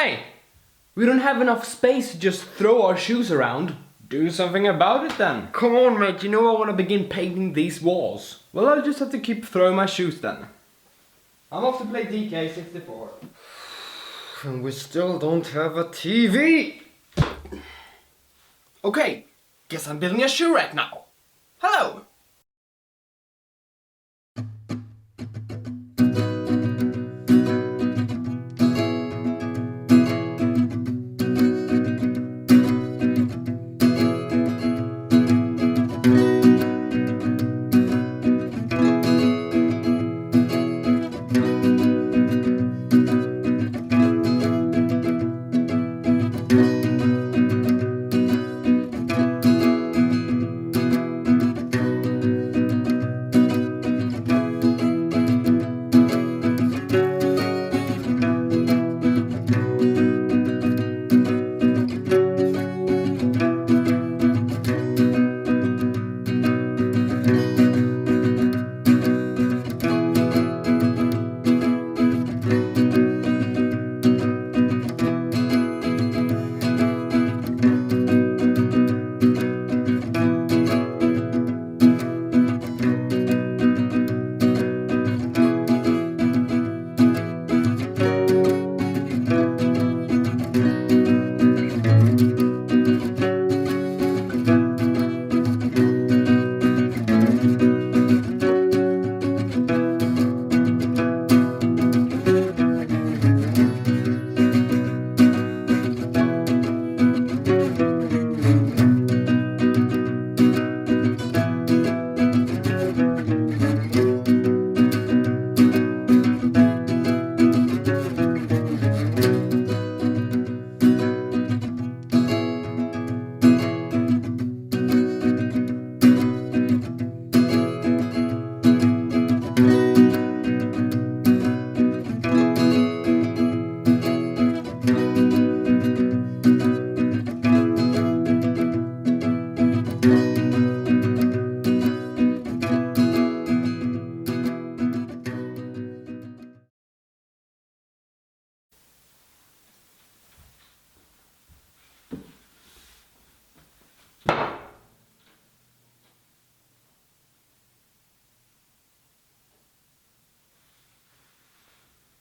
Hey, we don't have enough space to just throw our shoes around. Do something about it then. Come on, mate, you know I want to begin painting these walls. Well, I'll just have to keep throwing my shoes then. I'm off to play DK64. And we still don't have a TV! Okay, guess I'm building a shoe rack now. Hello!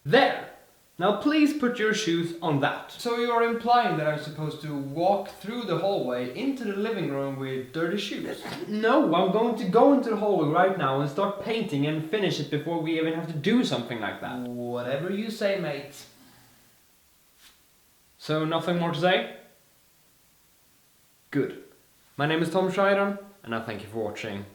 There! Now please put your shoes on that. So you're implying that I'm supposed to walk through the hallway into the living room with dirty shoes? No, I'm going to go into the hallway right now and start painting and finish it before we even have to do something like that. Whatever you say, mate. So nothing more to say? Good. My name is Tom Schreider, and I thank you for watching.